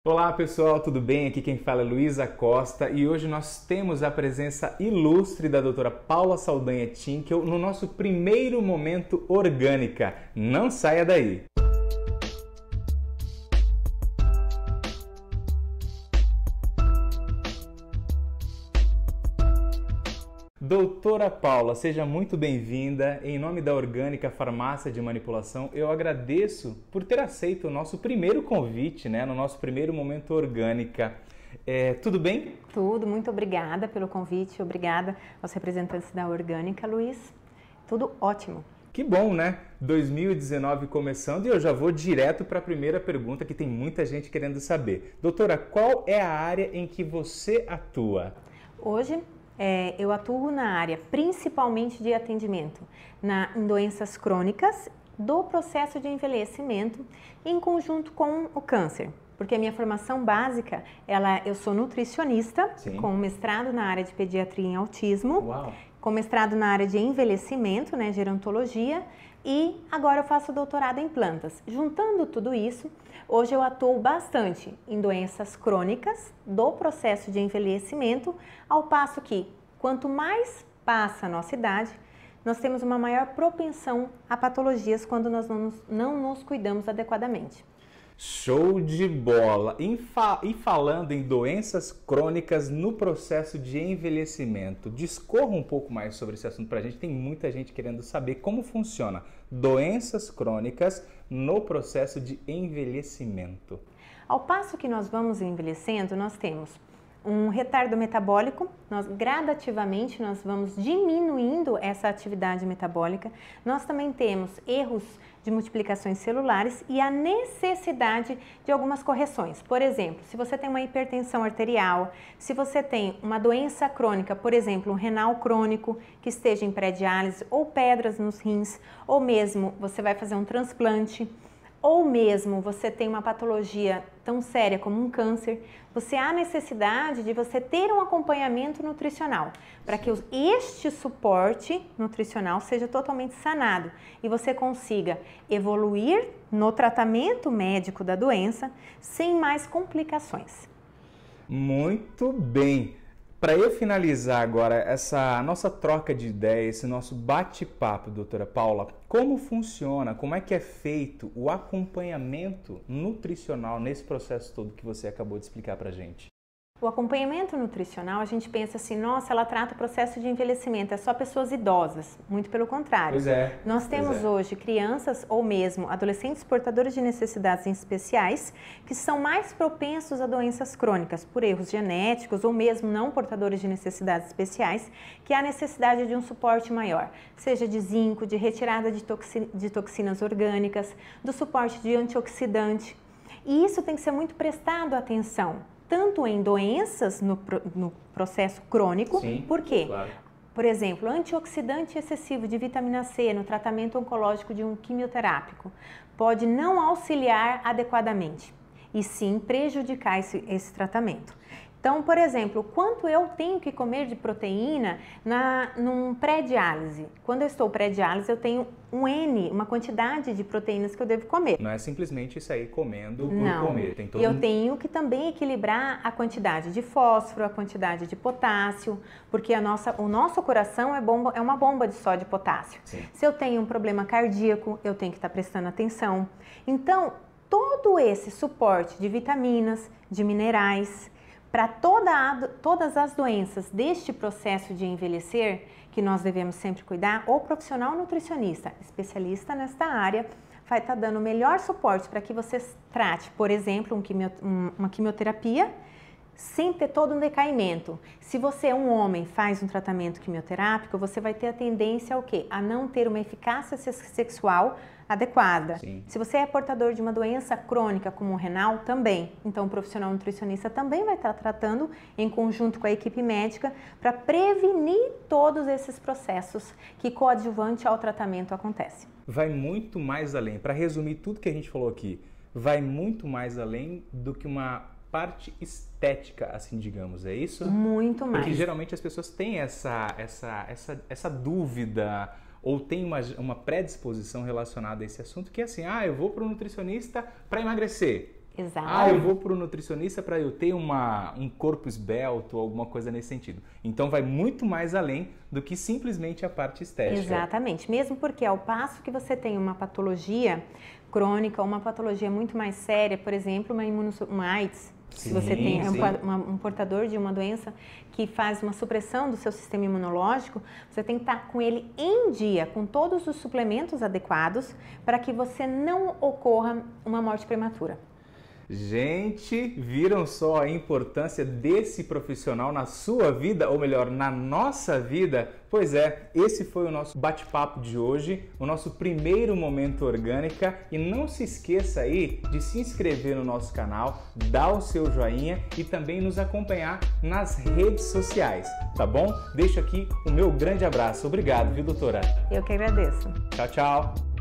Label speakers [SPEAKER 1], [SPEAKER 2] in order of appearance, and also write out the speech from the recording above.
[SPEAKER 1] Olá pessoal, tudo bem? Aqui quem fala é Luísa Costa e hoje nós temos a presença ilustre da doutora Paula Saldanha Tinkel no nosso primeiro Momento Orgânica. Não saia daí! Doutora Paula, seja muito bem-vinda. Em nome da Orgânica Farmácia de Manipulação, eu agradeço por ter aceito o nosso primeiro convite, no nosso primeiro Momento Orgânica. Tudo bem?
[SPEAKER 2] Tudo, muito obrigada pelo convite, obrigada aos representantes da Orgânica, Luiz. Tudo ótimo.
[SPEAKER 1] Que bom, né? 2019 começando e eu já vou direto para a primeira pergunta que tem muita gente querendo saber. Doutora, qual é a área em que você atua?
[SPEAKER 2] Hoje, eu atuo na área principalmente de atendimento em doenças crônicas do processo de envelhecimento em conjunto com o câncer. Porque a minha formação básica, eu sou nutricionista. Sim. Com mestrado na área de pediatria em autismo. Uau. Com mestrado na área de envelhecimento, gerontologia, e agora eu faço doutorado em plantas. Juntando tudo isso, hoje eu atuo bastante em doenças crônicas do processo de envelhecimento, ao passo que, quanto mais passa a nossa idade, nós temos uma maior propensão a patologias quando nós não nos cuidamos adequadamente.
[SPEAKER 1] Show de bola! E falando em doenças crônicas no processo de envelhecimento, discorra um pouco mais sobre esse assunto para a gente. Tem muita gente querendo saber como funciona doenças crônicas no processo de envelhecimento.
[SPEAKER 2] Ao passo que nós vamos envelhecendo, nós temos um retardo metabólico, gradativamente nós vamos diminuindo essa atividade metabólica. Nós também temos erros de multiplicações celulares e a necessidade de algumas correções. Por exemplo, se você tem uma hipertensão arterial, se você tem uma doença crônica, por exemplo, um renal crônico que esteja em pré-diálise ou pedras nos rins, ou mesmo você vai fazer um transplante, ou mesmo você tem uma patologia tão séria como um câncer, há necessidade de você ter um acompanhamento nutricional para que este suporte nutricional seja totalmente sanado e você consiga evoluir no tratamento médico da doença sem mais complicações.
[SPEAKER 1] Muito bem! Para eu finalizar agora essa nossa troca de ideias, esse nosso bate-papo, doutora Paula, como funciona, como é que é feito o acompanhamento nutricional nesse processo todo que você acabou de explicar para a gente?
[SPEAKER 2] O acompanhamento nutricional, a gente pensa assim, nossa, ela trata o processo de envelhecimento, é só pessoas idosas. Muito pelo contrário.
[SPEAKER 1] Pois é.
[SPEAKER 2] Nós temos hoje crianças ou mesmo adolescentes portadores de necessidades especiais que são mais propensos a doenças crônicas por erros genéticos ou mesmo não portadores de necessidades especiais, que há necessidade de um suporte maior, seja de zinco, de retirada de toxinas orgânicas, do suporte de antioxidante. E isso tem que ser muito prestado atenção. Tanto em doenças no processo crônico,
[SPEAKER 1] sim,
[SPEAKER 2] por quê?
[SPEAKER 1] Claro.
[SPEAKER 2] Por exemplo, antioxidante excessivo de vitamina C no tratamento oncológico de um quimioterápico pode não auxiliar adequadamente e sim prejudicar esse tratamento. Então, por exemplo, quanto eu tenho que comer de proteína num pré-diálise? Quando eu estou pré-diálise, eu tenho uma quantidade de proteínas que eu devo comer.
[SPEAKER 1] Não é simplesmente sair comendo por comer.
[SPEAKER 2] Tem todo... Eu tenho que também equilibrar a quantidade de fósforo, a quantidade de potássio, porque o nosso coração é uma bomba só de potássio.
[SPEAKER 1] Sim.
[SPEAKER 2] Se eu tenho um problema cardíaco, eu tenho que estar prestando atenção. Então, todo esse suporte de vitaminas, de minerais, para todas as doenças deste processo de envelhecer, que nós devemos sempre cuidar, o profissional nutricionista, especialista nesta área, vai estar dando o melhor suporte para que você trate, por exemplo, uma quimioterapia, sem ter todo um decaimento. Se você é um homem, faz um tratamento quimioterápico, você vai ter a tendência ao quê? A não ter uma eficácia sexual adequada.
[SPEAKER 1] Sim.
[SPEAKER 2] Se você é portador de uma doença crônica como o renal, também. Então o profissional nutricionista também vai estar tratando em conjunto com a equipe médica para prevenir todos esses processos que coadjuvante ao tratamento acontecem.
[SPEAKER 1] Vai muito mais além. Para resumir tudo que a gente falou aqui, vai muito mais além do que uma parte estética, assim, digamos, é isso?
[SPEAKER 2] Muito mais.
[SPEAKER 1] Porque geralmente as pessoas têm essa dúvida ou tem uma predisposição relacionada a esse assunto que é assim, eu vou para o nutricionista para emagrecer.
[SPEAKER 2] Exato.
[SPEAKER 1] Ah, eu vou para o nutricionista para eu ter um corpo esbelto, alguma coisa nesse sentido. Então vai muito mais além do que simplesmente a parte estética.
[SPEAKER 2] Exatamente, mesmo porque ao passo que você tem uma patologia crônica, uma patologia muito mais séria, por exemplo, uma AIDS, se você tem um portador de uma doença que faz uma supressão do seu sistema imunológico, você tem que estar com ele em dia, com todos os suplementos adequados para que você não ocorra uma morte prematura.
[SPEAKER 1] Gente, viram só a importância desse profissional na sua vida, ou melhor, na nossa vida? Pois é, esse foi o nosso bate-papo de hoje, o nosso primeiro Momento Orgânica. E não se esqueça aí de se inscrever no nosso canal, dar o seu joinha e também nos acompanhar nas redes sociais, tá bom? Deixo aqui o meu grande abraço. Obrigado, viu, doutora?
[SPEAKER 2] Eu que agradeço.
[SPEAKER 1] Tchau, tchau.